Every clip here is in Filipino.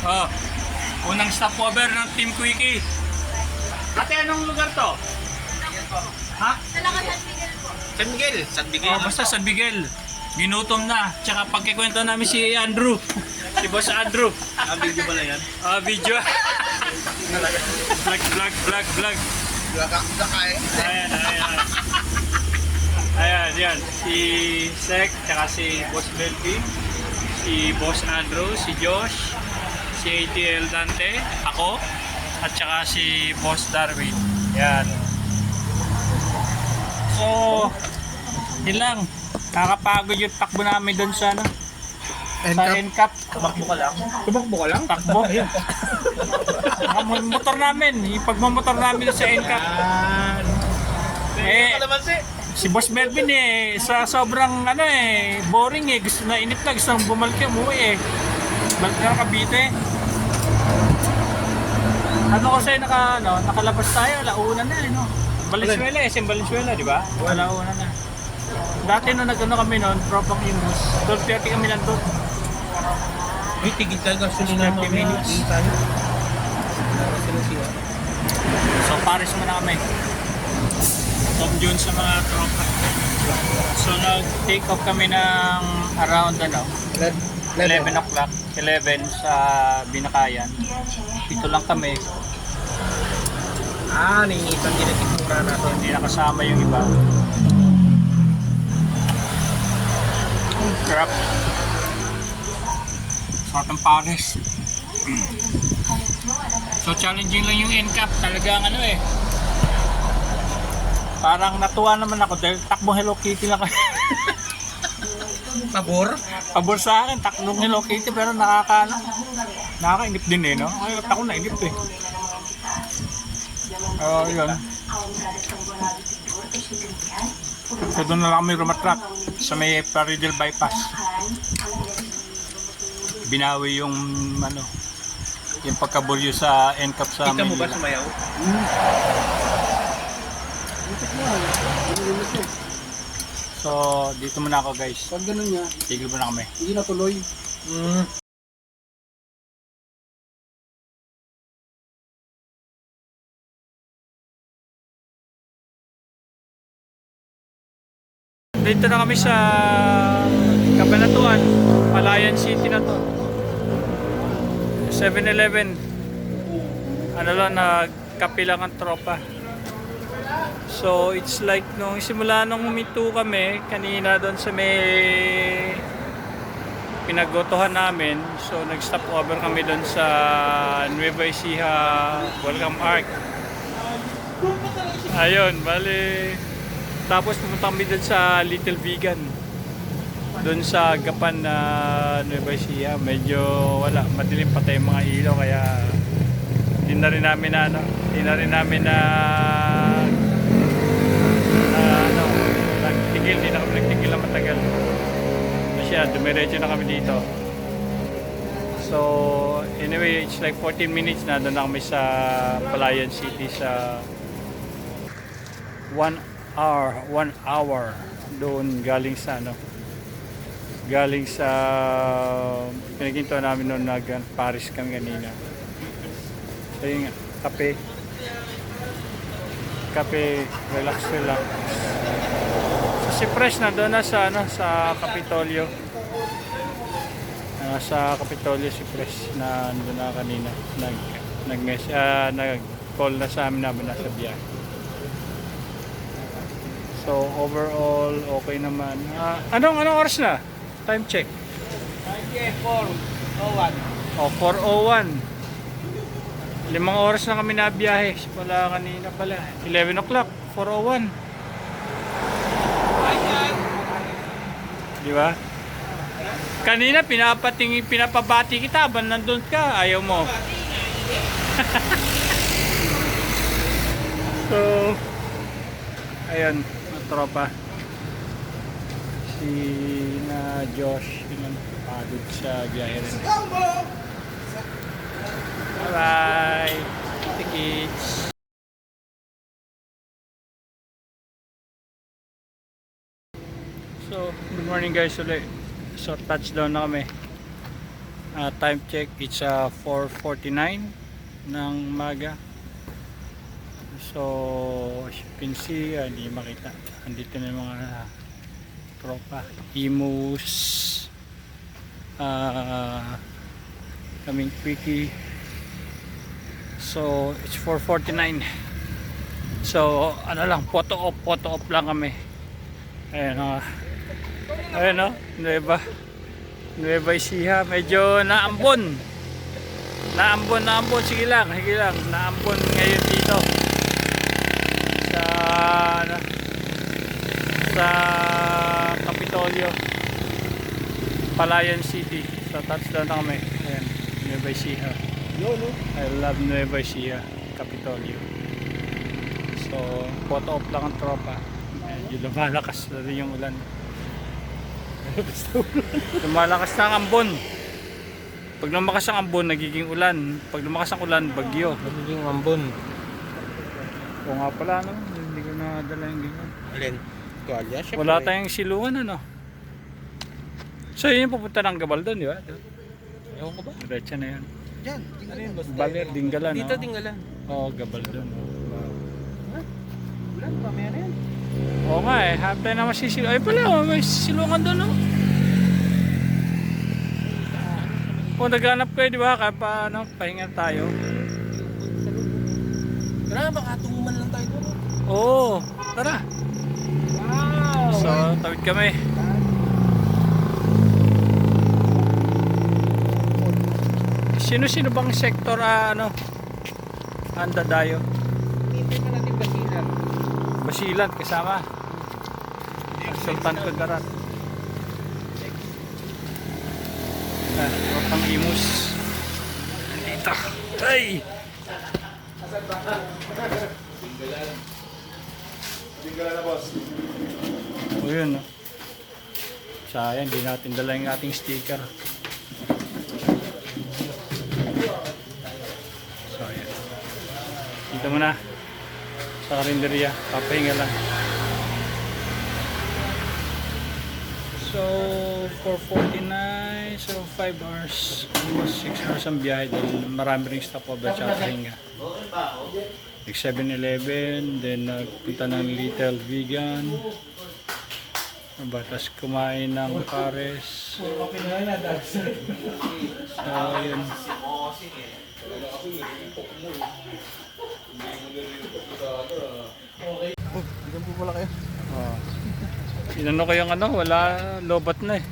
Oh, unang stopover ng Team Quickie. Ate, anong lugar to? Ha? San Miguel. San Miguel. Oh, basta San Miguel. Ginutom na. Tsaka pagkikwento namin si Andrew. Si Boss Andrew. Video ba na yan? Video. Vlog. Kakain. Ayan. Ayan, yan. Si Sek, tsaka si Boss Belvin, si Boss Andrew, si Josh, si ATL Dante, ako, at tsaka si Boss Darwin. Yan. So, yun lang. Nakakapagod yung takbo namin doon sa ano? Sa NCAP. Tumakbo ka lang. Tumakbo ka lang? Takbo. Motor namin. Yung pagmamotor namin sa NCAP. Si Boss Melvin sa sobrang boring gusto na inip na, gusto nang bumalik umuwi balik na Cavite. Kasi nakalabas tayo, alauna na no. Valenzuela, SM Valenzuela, di ba? Alauna na. Dati nung kami noon, Propang Imus, 12:30 kami lang doon. Uy, tigil ka gasolina 30 minutes. So Paris muna kami. Tom Jones sa mga tropa. So nag-take off kami ng around 11 o'clock. 11 sa Binakayan. Dito lang kami. Nangingitang ginatikmura na to. Hindi nakasama yung iba. Crap. Sarap ng Paris. So challenging lang yung NCAP. Talagang parang natuwa naman ako dahil takbong Hello Kitty lang kasi. Pabor? Pabor sa akin, takbong Hello Kitty pero nakakainip din no? Ay, ako nainip yun. So doon na lang kami rumatrak sa may Paridel Bypass. Binawi yung yung pagkaburyo sa NCAP sa Kita mo ba Manila. sumayaw? So, dito muna ako guys. Pag ganun niya, Tigil muna kami. hindi na tuloy. Dito na kami sa Cabanatuan, Palayan City na to. 7-Eleven. Nagkape lang ang tropa. So it's like nung simula nung huminto kami kanina doon sa may pinaggotohan namin. So nag-stop over kami doon sa Nueva Ecija Welcome Arc. Ayun, bali. Tapos pumunta kami doon sa Little Vegan. Doon sa Gapan na Nueva Ecija. Medyo madilim pa tayong mga ilaw kaya hindi na rin namin nagtigil, hindi na kami nagtigil na matagal. Kasi dumiretso na kami dito. So anyway, it's like 14 minutes na doon na kami sa Palayan City sa 1 hour doon galing sa pinaginto namin noon Paris kami kanina. So yun nga, kape, relax. So si Fresh na doon na sa Capitolio. Sa Capitolio si Fresh na doon na kanina. Nag-call na sa amin na nasa biyahe. So overall okay naman. Anong oras na? Time check. 4:01. 4:01. 5 oras na kami nabiyahe. Wala kanina pala. 11 o'clock. 4:01. Di ba? Kanina pinapabati kita. Ban nandun ka. Ayaw mo. So ayun. Tropa. Si Josh. Pagod sa biyahe rin. Bye-bye. Tickets. So, good morning guys ulit. So, touchdown na kami. Time check, it's 4:49 ng umaga. So as you can see, hindi makita. Andito na yung mga tropa. Imus, kaming quickie. So it's 4:49. So ano lang, photo op lang kami. Ayan ayan Nueva Ecija, medyo naambon, sige lang, naambon ngayon dito sa sa Kapitolyo, Palayan City. So touchdown na kami. Ayan, Nueva Ecija. I love Nueva Ecija, Kapitolyo. So photo op lang ang tropa. Medyo lumalakas na rin yung ulan. Lumalakas na ang ambon. Pag lumakas ang ambon, nagiging ulan. Pag lumakas ang ulan, bagyo. Nagiging ambon. O nga pala, no? Hindi ko nadala yung ganyan. Alin? Tuwalya? Siyempre. Wala tayong silungan, ano? So yun yung pupunta ng Gabaldon, di ba? Ewan ko ba? Diretso na yan. Diyan. Ano yun? Baler, Dingalan, Dito, no? Dingalan. Oo, Gabaldon. Ulan pa, meron yan. Oo nga eh, half time na masisilungan. Ay pala, may silungan doon, no? Kung naghanap kayo, di ba? Kaya pa, ano, pahinga tayo. Tara, baka tumuman lang tayo doon. Oo, tara. Wow! So, tawid kami. Sino-sino bang sektor, anda dayo? Hintay pa natin Basilan. Basilan, kasama. Sultan Kudarat. Pang Imus. Dito. Ay! Dingalan na, boss. O yun, no? Sayang, di natin dala yung ating sticker. So, ayan. Dito muna sa karinderya. Papahinga lang. So, 4:49. So, 5 hours. Almost 6 hours ang biyahe dahil marami ring stopover sa pahinga. Like 7-Eleven, then punta ng Little Vegan. Tapos kumain ng Pares. So, yun. Diyan po pala kayo. Oh. Inano ko yung wala, lobat na eh.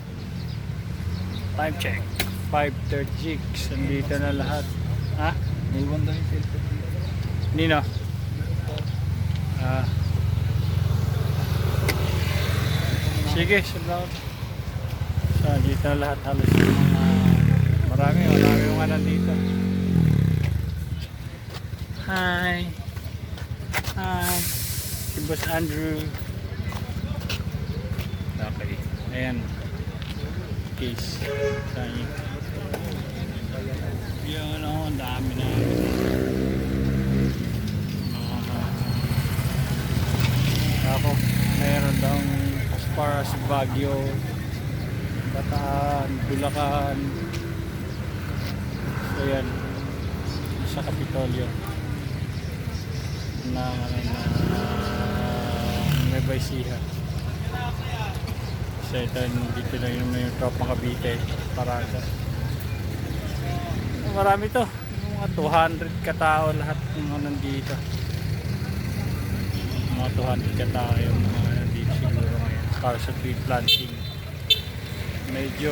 Time check. 5:36. Nandito na lahat. Ha? Naiwan daw yung cellphone. Nino? Sige, salamat. So, dito na lahat halos yung mga marami yung nandito. Hi. Si Boss Andrew. Okay. Ayan. Case. Saan yun? Ang dami na. Ako, mayroon daw as far as Baguio, Bataan, Bulacan. So yan, sa Kapitolyo na Nueva Ecija. So ito, dito lang yung tropang Cavite, parada. Marami to, mga 200 katao lahat ng mga nandito. Mga 200 katao yung mga nandito siguro ngayon para sa tree planting. Medyo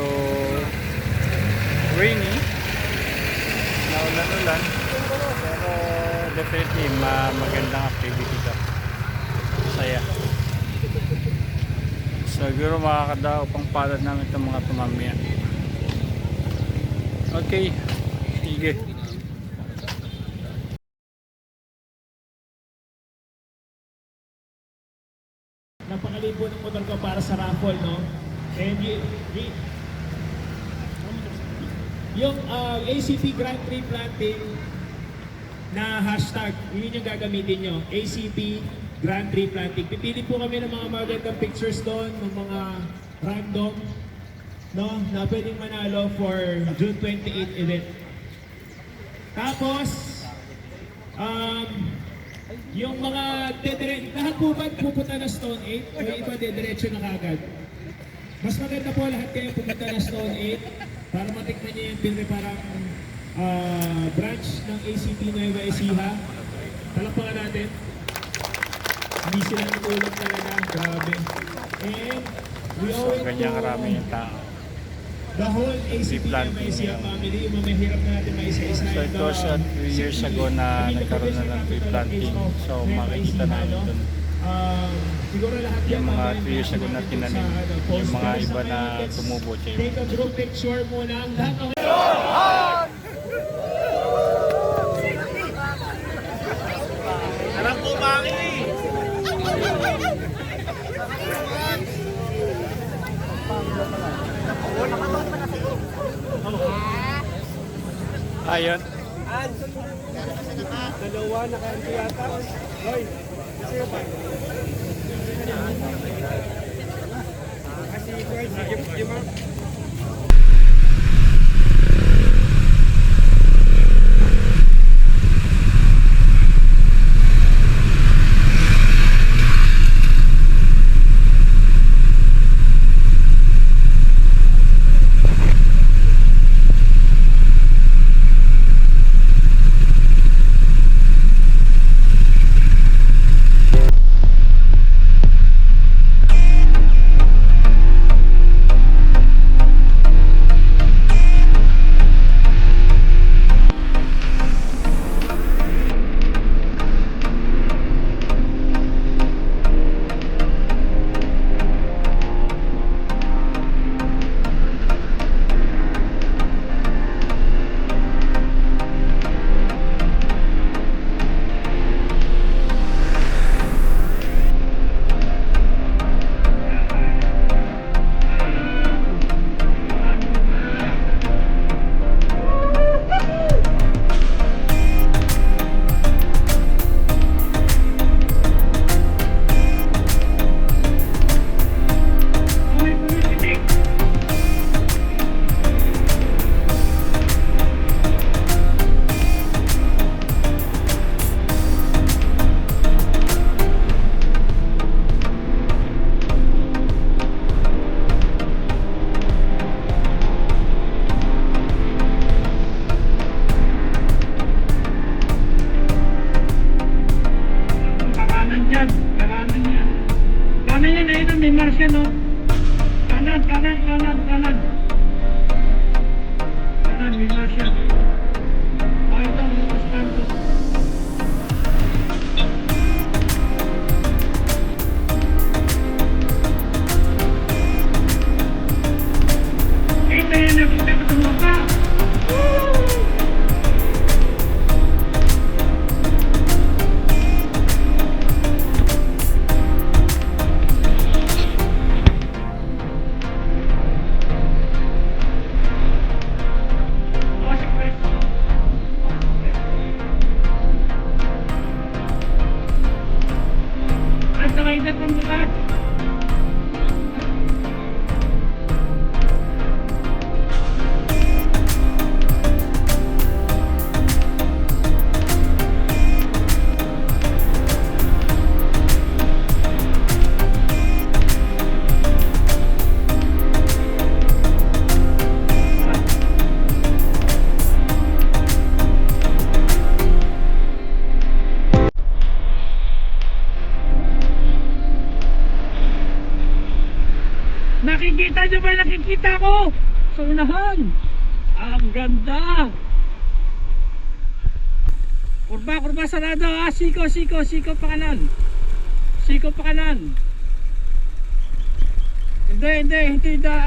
rainy, naulan-ulan, pero definitely magandang activity to. Saya. Siguro makakadao pang palad namin itong mga tumamaya. Okay, sige. Napakalibo ng motor ko para sa raffle, no? And yung ACP Grand Tree Planting na hashtag, yun yung gagamitin nyo. ACP Grand Tree Planting. Pipili po kami ng mga magandang pictures doon, ng mga random. no, na pwedeng manalo for June 28 event. Tapos, yung mga lahat po ba pupunta na Stone 8 o yung iba dediretso na kagad? Mas maganda po lahat kayo pupunta na Stone 8 para matikman niyo yung parang branch ng ACT Nueva Ecija. Palakpakan natin. Hindi sila natulog talaga. Grabe. And we owe it Ganyan karami to yung tao. the whole ACT Nueva Planting Ecija yun. family. Yung mamahirap na natin maisa-isa. So it was 2 years ago na nagkaroon na ng tree planting. So makikita namin dun siguro lahat yung yan, mga mamaya 2 years ago na makikita tinanim. sa, Yung mga posters. iba na Let's tumubo. Take a group picture muna. Ang lahat ng Ayun. Dalawa, nakaanti yata. Hoy, kasi pa. Kasi yung mga... Nakikita nyo ba? Nakikita ko sa unahan. Ang ganda. Kurba sarado ha. Siko pa kanan. Siko pa kanan. Hindi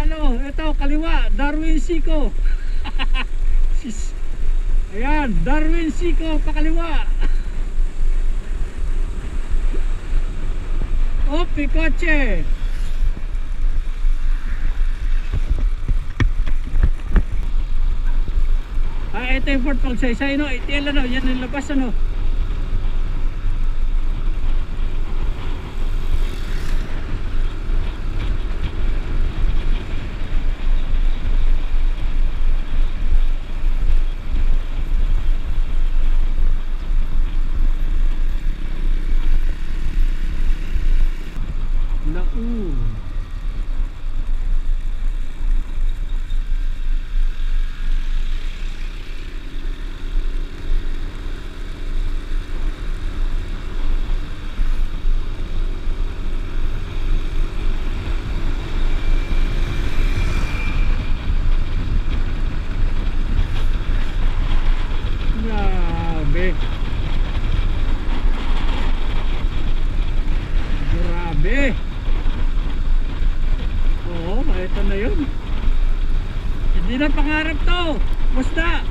ano. Ito kaliwa. Darwin Siko. Ayan. Darwin Siko pa kaliwa. Kotse. Ito yung Fort Pagsaysay, no? ITL, ano? Yan yung labas, ano? Hindi na pangarap to. Basta.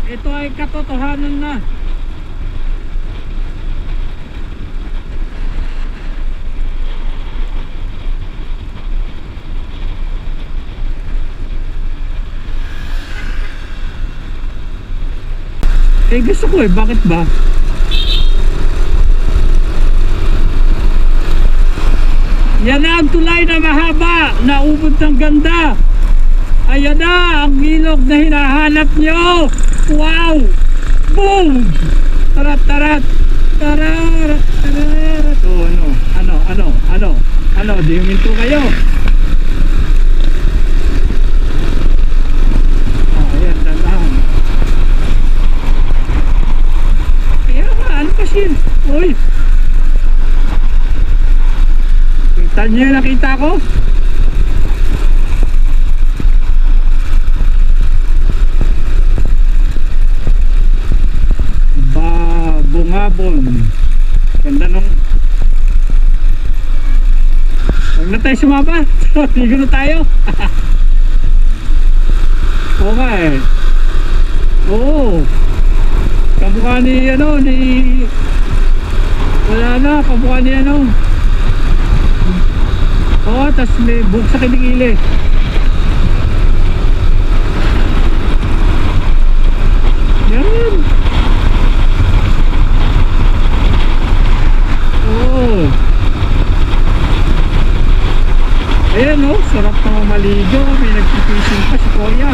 Ito ay katotohanan na. Eh gusto ko eh, bakit ba? Yan na ang tulay na mahaba, naubod ng ganda. Ayan na ang ilog na hinahanap nyo. Wow! Boom! Tarat tarat! Tarat tarat! Oh, ano? Di huminto kayo. Oh, ayan, dandahan. Kaya nga, ano kasi? Uy! Kita niyo yung nakita ko? Bungabon. Ganda nung... Huwag na tayo sumapa. Tigo na tayo. Oo nga eh. Oo. Kamukha ni wala na, kamukha ni Oo, tas may buhok sa kilikili. Yan. Oo. Ayan o, sarap na maligo. May nagpipising pa si Kuya.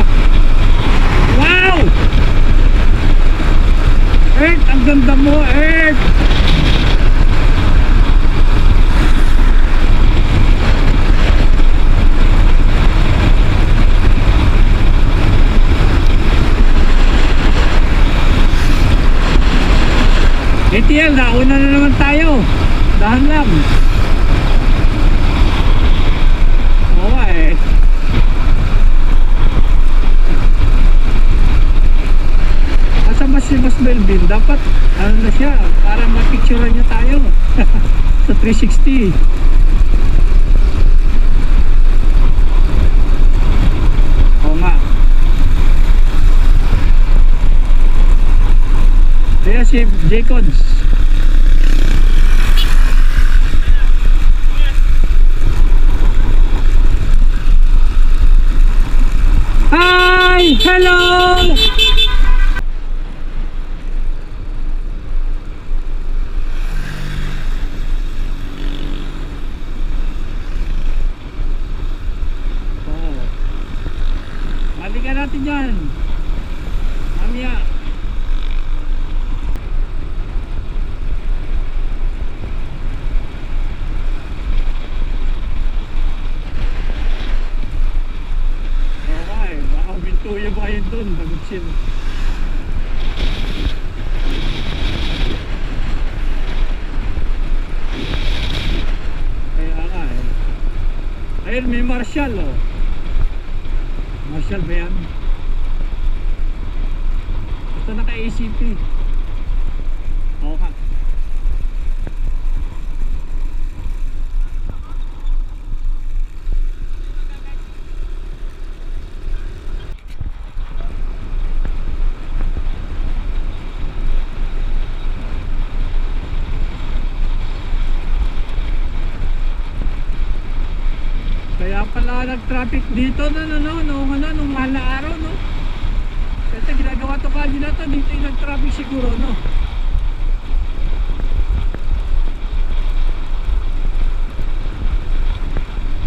Wow! Earth, ang ganda mo, Earth! ATL, nauna na naman tayo. Dahan lang. Oo eh. Asa ba si Mas Melvin? Dapat, ano na siya, para mapicturean niya tayo. Sa 360. Oo nga. Kaya si Jacobs. Hi! Hello! Oh. Balikan natin yan. Mamaya. Tuyo ba kayo doon? Bagutsin. Kaya nga eh. Ayun, may Marshall oh. Marshall ba yan? Basta naka-ACP. Oo ka. Kaya pala nag-traffic dito nung mahal na araw, no? Kasi ginagawa to kalye na to, dito yung nag-traffic siguro, no?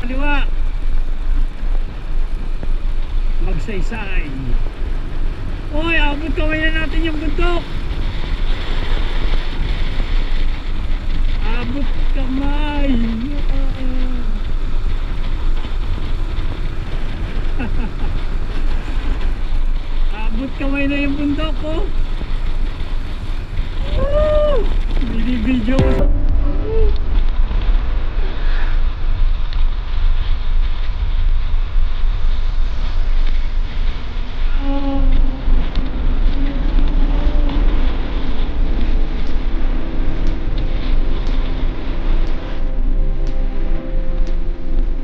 Kaliwa. Magsaysay. Uy, abot kaway na natin yung bundok. Abot kamay. Abot kamay na yung bundok ko. Binibidyo ko sa...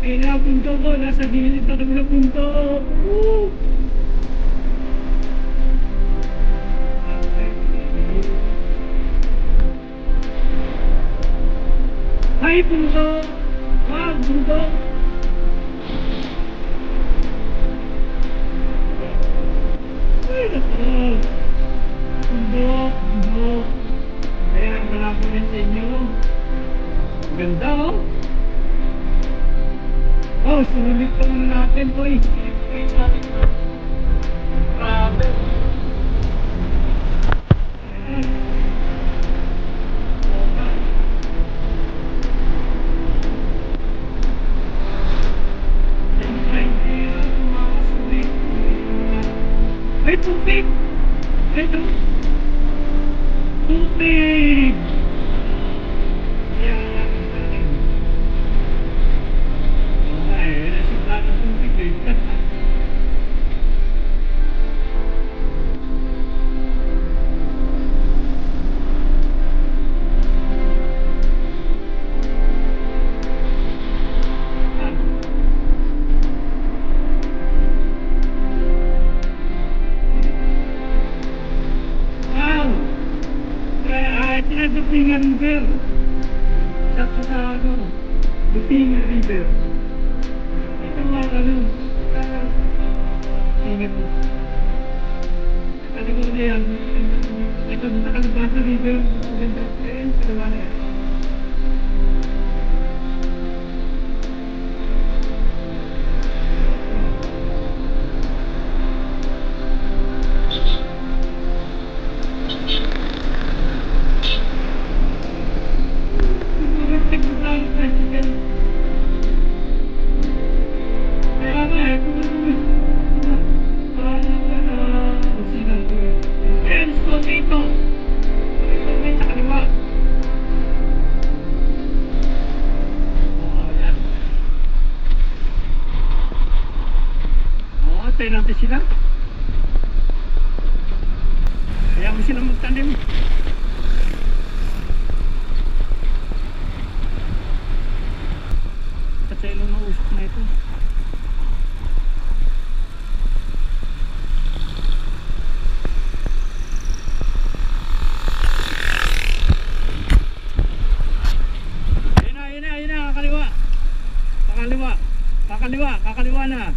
Ay na, bundok ko, nasa gilid na kami ng bundok. Woo! Ay, bundok! Wow, bundok! Ay, naku! Bundok, bundok! Kaya wala ko rin sa inyo. Ganda, oh! Oh, sulit pa lang natin, boy. Sulit natin. Grabe. Ay, tubig! Ito! Tubig! Yan. Ay, nasimula ng tubig eh. Wow! Tinadupingan River. Sakto sa ano, Dupingan River. Ito nga ano, tingin mo. Ano ko na yan? Ito sa Kalabasa River. Ganda. Eh, Kalabasa yan. Tayo natin sila. Kaya mo sila magtanim. At sa ilong na usok na ito. Ayun na, kakaliwa. Kakaliwa na.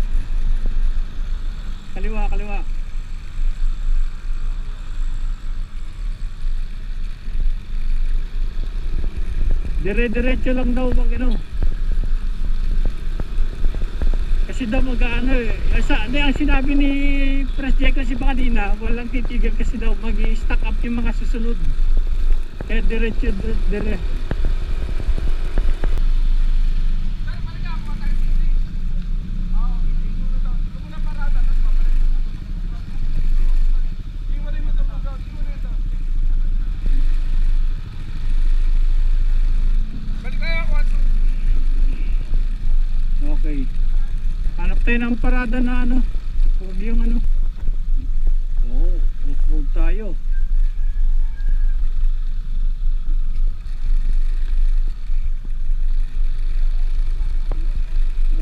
Kaliwa. Dire-diretso lang daw pag ano. Kasi daw mag-ano eh. Ang sinabi ni Press J kasi ba kanina, walang titigil kasi daw mag-stack up yung mga susunod. Kaya diretso. Okay. Hanap tayo ng parada na ano. Huwag yung ano. Oh, off-road tayo.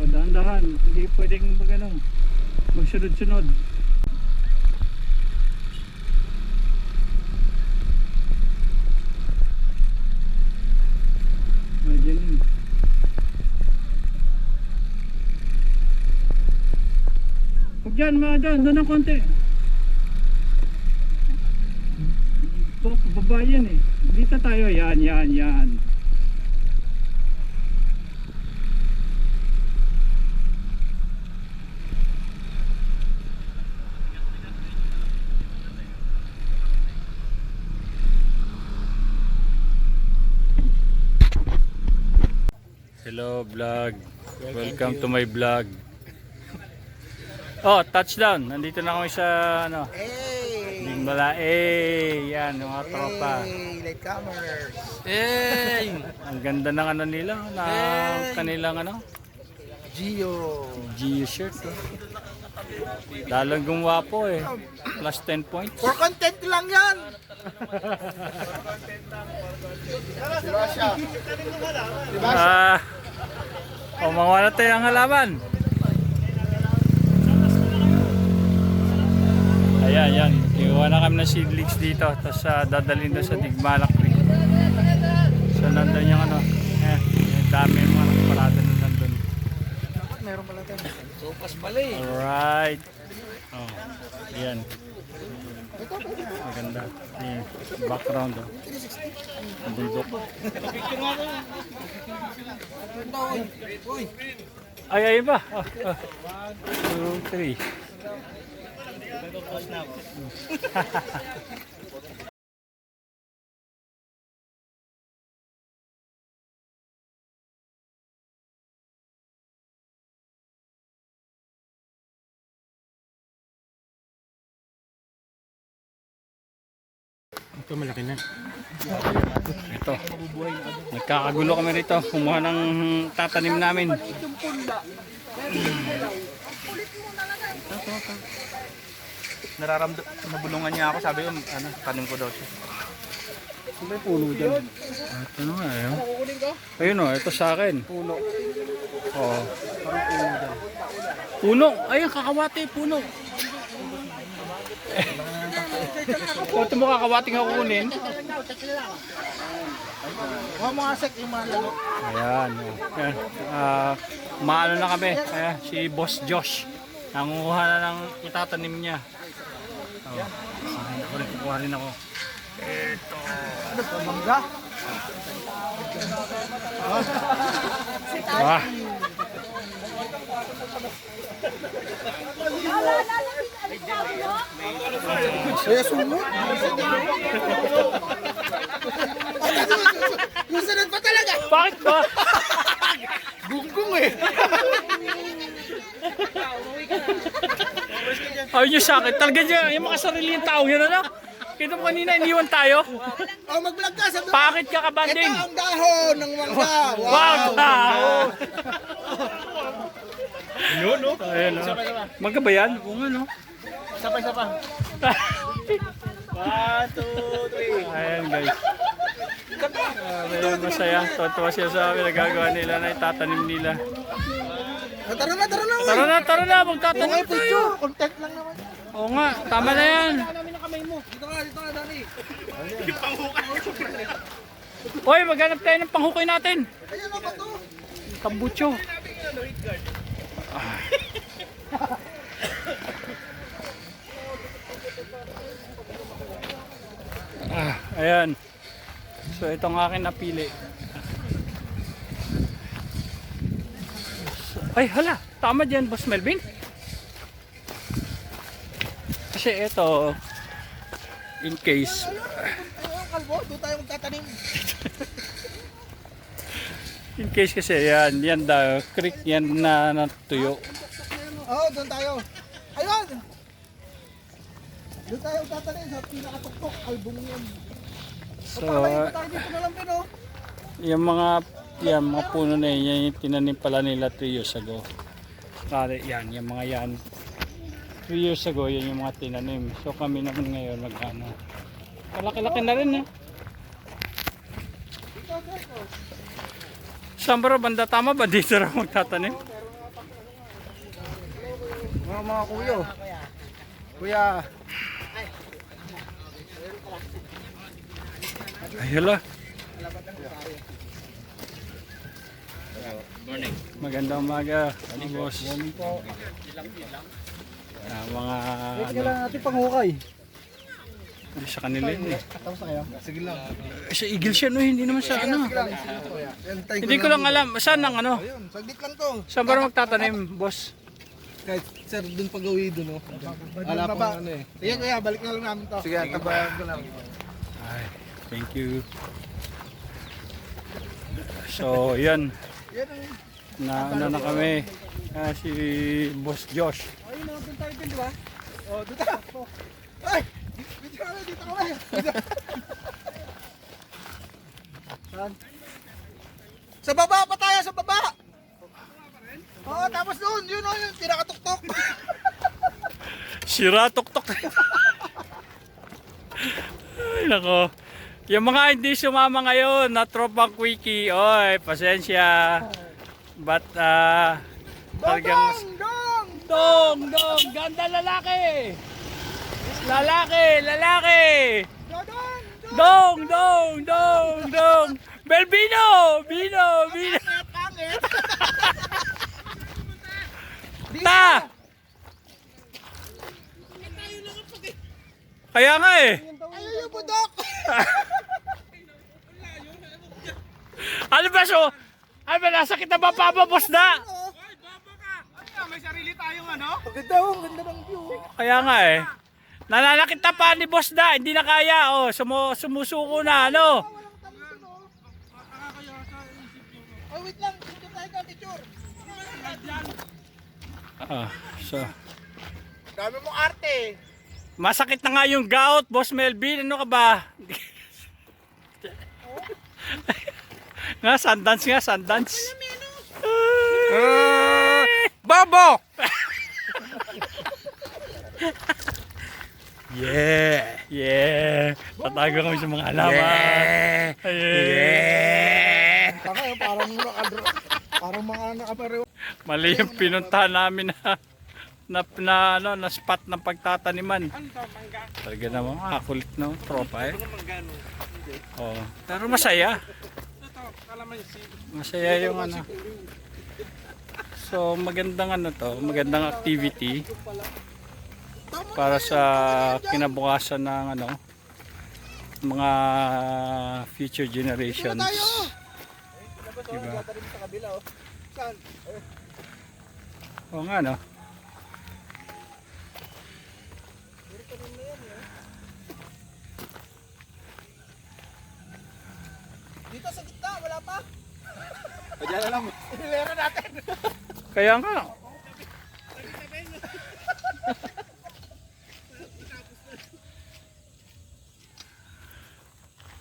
O, dahan-dahan. Hindi pwedeng magsunod-sunod. Imagine. Diyan, doon ng konti. Baba yan eh. Dito tayo, yan. Hello vlog. Welcome to my vlog. Oh, touchdown. Nandito na kami sa ano. Bingmala. Yan, yung mga tropa. Latecomers. Ang ganda ng ano nila, ng kanilang ano, Gio shirt. Lalong gumwapo eh. Plus 10 points. For content lang yan. Umangawa na tayo ang halaman. Kuha na kami ng seedlings dito. Tapos dadalhin doon sa Digmalak Creek. So nandun yung ano. Dami yung mga parada na nandun. Meron pala tayo. Sopas pala eh. Alright. Oh, yan. Maganda. Yung background. Oh. Ang bundok. Ay, ba? 1, 2, 3. Ito malaki na. Ito. Nagkakagulo kami rito. Kumuha ng tatanim namin. Nabulungan niya ako, sabi ko, ano, tanim ko daw siya. Ano ba puno dyan? Ito na nga yun. Ayun o, ito sa akin. Puno. Oo. Parang puno dyan. Puno! Ayun, kakawati, puno. Kung ito mo kakawating kukunin. Huwag mga sek yung mga lalo. Ayan. Ayan. Maano na kami. Ayan, si Boss Josh. Nangunguha na ng itatanim niya. Oh. Ako rin, kukuha rin ako. Ito. Ano pa, mangga? Wah. Kaya sumot? Gusunod pa talaga! Bakit ba? Gunggong eh! Ayun yung sakit. Talaga niya, yung mga sariling tao yun, ano? Kita mo kanina, iniwan tayo. Oh, mag-vlog ka sa Bakit ka kabanding? Ito ang dahon ng mangga! Wow! Yun, no? Ayun, no? Magka ba yan? Oo nga, no? Sapa. 1, 2, 3. Ayan, guys. Ayun, masaya. Tuwa siya sa amin. Nagagawa nila na itatanim nila. Tara na! Tara na, magtatanim tayo. Picture! Content lang naman. Oo nga, tama na yan. Namin ang kamay mo. Dito ka, Dani. Hoy, maghanap tayo ng panghukoy natin. Ayan na ba to? Kambucho. Ayan. So itong akin napili. Ay hala, tama dyan Boss Melvin. Kasi ito, in case. Kalbo, doon tayo magtatanim. In case kasi yan daw, creek yan na natuyo. Oo, doon tayo. Ayun! Doon tayo tatanim sa pinakatuktok, album yun. So, Tayo dito na lang din, oh. yung mga puno na yan, yung tinanim pala nila 3 years ago. Kaya yan, yung mga yan. 3 years ago, yan yung mga tinanim. So kami naman ngayon magkano. Kalaki-laki na rin, eh. Saan ba banda? Tama ba dito raw magtatanim? Mga kuyo. Kuya. Ay, hala. Magandang umaga, boss. Morning po. Mga Sige lang natin panghukay. sa kanila yun, eh. Tapos na kayo? Sige lang. Sa Eagle siya, no? Hindi naman sa ano. Hindi ko lang alam. Saan ang ano? Ayun, saglit lang to. Saan ba magtatanim, boss? Kahit sir, dun pag-uwi dun, no? Wala pang ano eh. Sige kuya, balik na lang namin to. Sige, tabayan ko lang. Ay, thank you. So, yan. Yan ang... Na kami. Si Boss Josh. Ayun, doon tayo din, di ba? Oh, doon tayo. Ay! Dito kami. Saan? Sa baba pa tayo, sa baba! Oo, tapos doon, yun o, yung tinakatuktok. Sira tuktok. Ay, nako. Yung mga hindi sumama ngayon na tropang quickie, oy, pasensya. But, talagang... Dong! Dong! Ganda lalaki! Lalaki! Lalaki! Dong! Dong! Dong! Dong! Belbino! Bino! Bino! Pangit! Ta! Kaya nga eh. Ayaw yung budok! Ano ba so? Ay ba nasa kita ba papabos na? May sarili tayong ano? Ganda oh, ganda ng view. Kaya nga eh. Nananakit na pa ni boss na, hindi na kaya oh. Sumusuko na ano. Oh, wait lang, dito tayo ka picture. So Dami mong arte. masakit na nga yung gout, Boss Melvin. Ano ka ba? Nga, sundance nga, sundance. Bobo! Yeah! Yeah! Tatago kami sa mga halaman. Yeah! Parang mga nakapareho. Mali yung pinuntahan namin na spot ng pagtataniman. Talaga naman, kulit na tropa eh. Oh, pero masaya. Masaya yung ano. So magandang ano to, magandang activity para sa kinabukasan ng ano mga future generations. Diba? Oo nga no. Dito sa gitna, wala pa. Diyan na lang. Hilera natin. Kaya nga.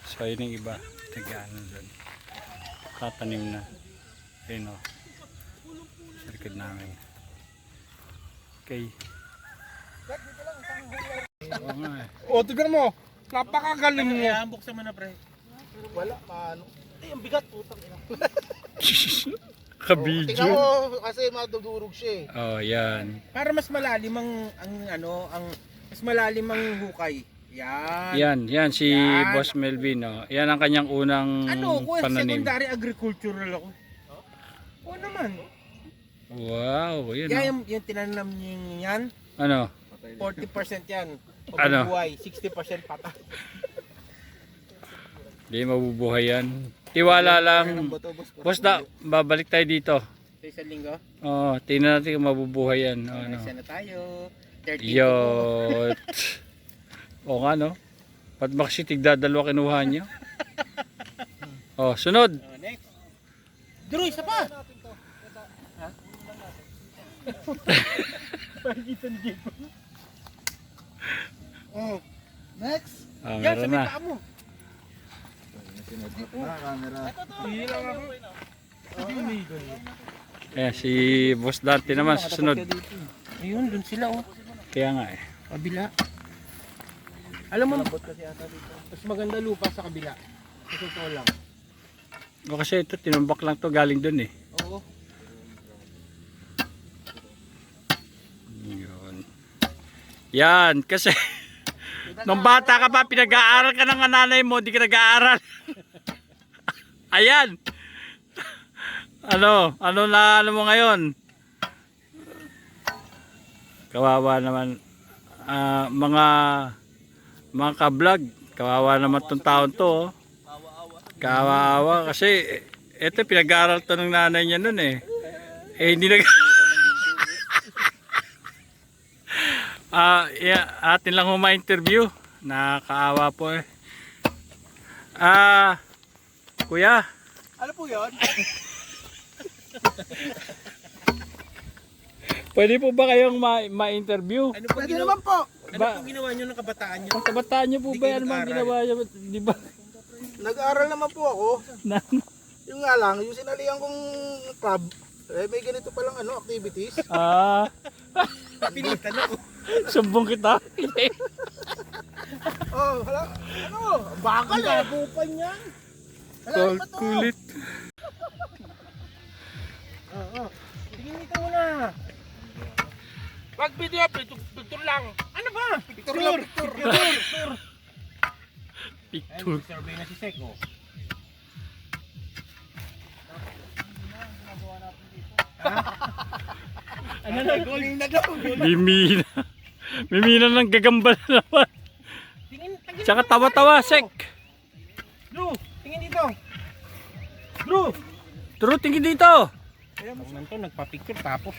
So yun yung iba, nag-ano doon. Tatanim na. Ayun o. Sa likod namin. Okay. Oo nga eh. O, tignan mo. Napakagaling mo. Buksan mo na pre. Wala, maano. Ay, ang bigat, putang ina. Tingnan Kabidyo. mo, kasi madudurog siya eh. Oh, yan. Para mas malalim ang mas malalim ang hukay. Yan. Yan si Yan. Boss Melvin. Oh. Yan ang kanyang unang pananim. Secondary agricultural ako. Oo naman. Wow, yun Yan oh. yung tinanam niyo yan. Ano? 40% yan. Ano? Pagbubuhay, 60% patay. Hindi mabubuhay yan. Tiwala lang. Boss na, babalik tayo dito. Sa isang linggo, Oo, tingnan natin kung mabubuhay yan. O, ano. isa na tayo. 30 Yot. O nga no. Ba't ba kasi tigdadalawa kinuha niya? O, sunod. Next. Drew, isa pa. Oh. Next. Ah, Yan, sa meron may na. paa mo. Ayan, si Boss Dante naman susunod. Ayun, dun sila oh. Kaya nga eh. Kabila. Alam mo, mas maganda lupa sa kabila. Sa totoo lang. O kasi ito, tinumbak lang to galing dun eh. Oo. Yun. Yan, kasi nung bata ka pa, pinag-aaral ka ng nanay mo, di ka nag-aaral. Ayan. Ano mo ngayon? Kawawa naman. Mga ka-vlog, kawawa naman tong taon to. Oh. Kawawa kasi ito pinag-aaral to ng nanay niya nun eh. Eh hindi nag yeah, atin lang huma-interview. Nakakaawa po eh. Kuya. Ano po yun? Pwede po ba kayong ma-interview? Ano po Pwede naman po. ginawa nyo ng kabataan nyo? Ang kabataan niyo po Hindi ba kayo ano bang nag-aral. ginawa niyo? Di ba? Nag-aaral naman po ako. Na- Yung nga lang, yung sinalihan kong club, eh, may ganito palang ano, activities. Pilitan ako. Sumbong kita. Oh, hala, ano? Bakal eh. Bupan yan. Kulit. Tingin dito muna. Pag video, picture lang. Ano ba? Picture lang, picture. Picture. Survey na si Seko. Ano na? Galing na daw. Mimina. Mimina ng gagambal naman. Tsaka tawa-tawa, Sek. Drew, tingin dito. Drew! True, tingin dito. Kaya mo nagpa-picture tapos.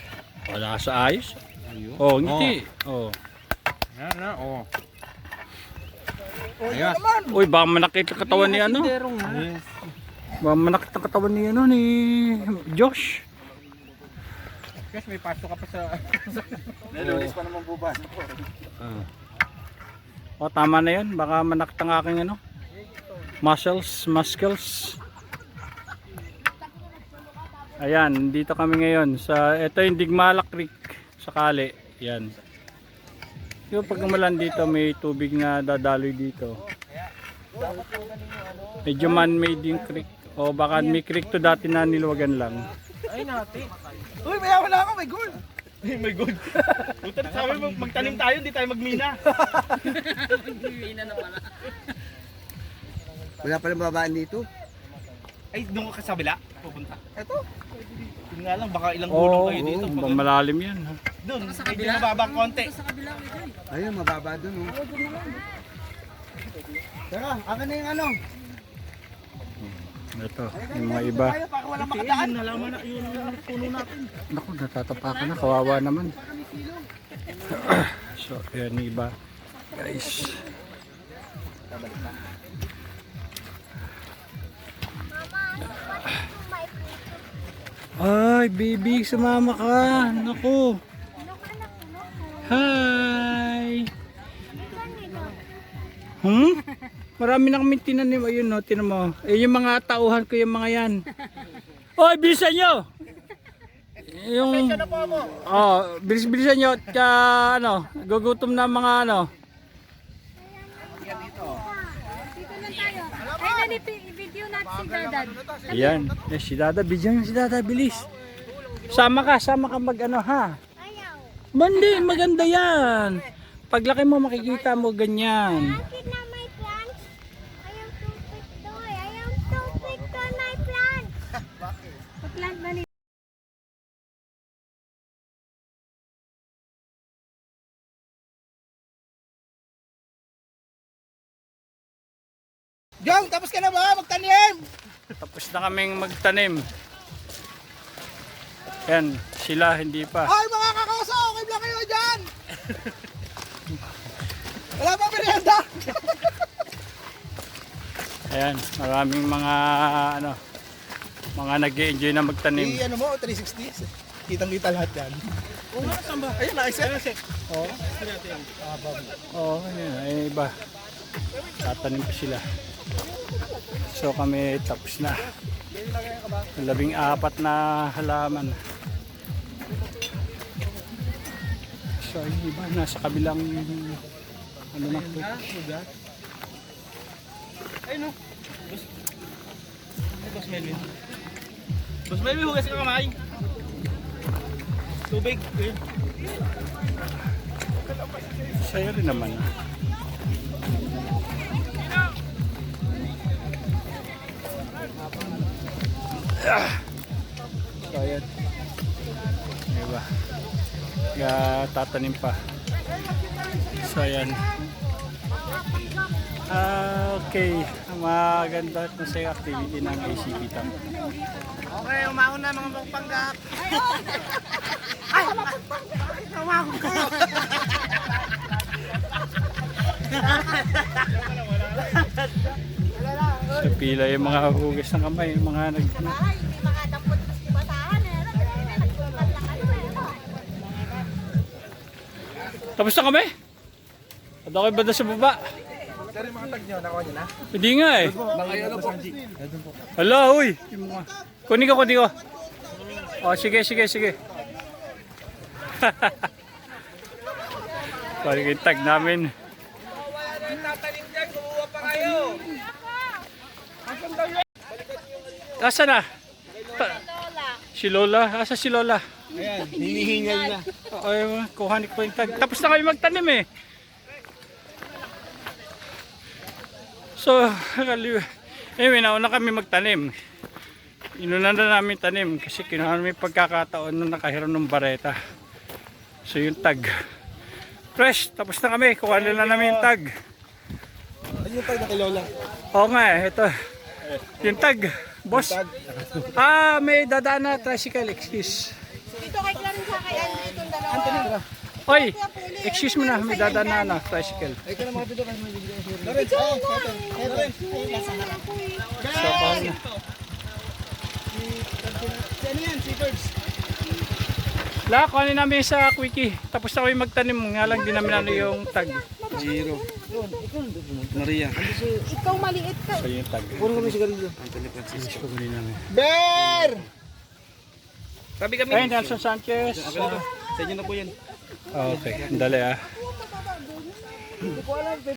Wala sa ayos. Oh, ngiti. Oh. Yan na, oh. O, yun naman. Uy, baka manakit ang katawan ni ano. Baka manakit ang katawan ni ano ni Josh. Kasi may pasok ka pa sa... Nalulis pa naman buban. Oh, tama na 'yon. Baka manakit ang aking ano. Muscles. Ayan, dito kami ngayon sa ito yung Digmala Creek sa Kali. Yan. Yung pag umulan dito may tubig na dadaloy dito. Medyo man-made yung creek. O baka may creek to dati na niluwagan lang. Ay, nati. Uy, may wala ako, may goal. My God. Buta sabi mo, magtanim tayo, hindi tayo magmina. Wala pa rin babaan dito. Ay, doon ka sa kabila, pupunta. Eto. Yun nga lang, baka ilang gulong Oo, kayo dito. oo, malalim yan. Ha? Doon, medyo mababang konti. Ayun, mababa dun. Oh. Tara, akin na yung ano. Ito, yung mga iba. Tayo, para walang makadaan. Nalaman na yun ang puno natin. Naku, natatapakan na, kawawa naman. So, yan yung iba. Guys. Ay, baby, sumama ka. Naku. Hi. Marami na kami tinanim. Ayun, no, tinan mo. Eh, yung mga tauhan ko, yung mga yan. Oy, bilisan nyo! Yung... Oh, bilisan nyo. Kaya, ano, gugutom na mga, ano. Dito lang tayo. Ay, nani-video natin si Dadad. Ayan. Eh, si Dada, bigyan nyo si Dada, bilis. Sama ka mag, ano, ha? Ayaw. Mandi, maganda yan. Paglaki mo, makikita mo ganyan. Bakit na may plants? I am stupid toy. I am stupid toy, my plants. Bakit? Pa-plant na ni... Jong, tapos ka na ba? Magtanim! Tapos na kaming magtanim. Yan, sila hindi pa. Ay, mga kakauso, okay lang kayo dyan! Wala pa merienda! Ayan, maraming mga ano, mga nag-enjoy na magtanim. Ano mo, 360. Kitang-kita lahat yan. Oo nga, saan ba? Ayun, naisip. Oo. Oo, yun, ay iba. Tatanim pa sila. So kami tapos na. 14 na halaman. So yung iba nasa kabilang ano na po. Ay, no. Boss Melvin. Boss Melvin, hugas ka kamay. Tubig. Sa'yo rin naman. So ayan. Diba? Kaya tatanim pa. So ayan. Okay. Maganda at masaya activity ng ACB Tam. Okay, umahon na mga pangpanggap. Ay! Umahon ka! So pila yung mga hugas ng kamay, yung mga nag... Ay, hindi makadampot sa basahan eh. Nagkukan lang ano eh. Tapos na kami? At ako'y banda sa baba? Sir, yung mga tag nyo, nakuha nyo na? Hindi nga eh. Ayun po. Hala, uy. Kunin ko. Oh, sige. Kunin ko yung tag namin. Asa na? Si Lola. Asa si Lola? Ayan, hinihingal na. Ay, kuhanik po yung tag. Tapos na kayo magtanim eh. So, anyway, nauna kami magtanim. Inunan na namin tanim kasi kinuha namin pagkakataon na nakahiram ng bareta. So yung tag. Fresh, tapos na kami. Kuha na namin yung tag. Ano yung tag na kay Lola? Oo nga eh, ito. Yung tag, boss. May dadaan na tricycle, excuse. Dito kay Clarence sa kay Andre itong dalawa. Oy, excuse mo na, may dadaan na tricycle. Ay, ka na mga dito kayo magbibigay ng sure. Lawrence, Lawrence. So, paano na? Si ano yan? Si Birds. Lahat, kuhanin namin sa quickie. Tapos na kami magtanim, nga lang din namin ano yung tag. Zero. Maria. Ikaw maliit ka. So yung tag. Puro kami sigarilyo. Anthony Francisco. Kukunin namin. Bear! Sabi kami. Ay, Nelson Sanchez. Sa inyo na po yan. Okay, dali ah. Hindi ko alam.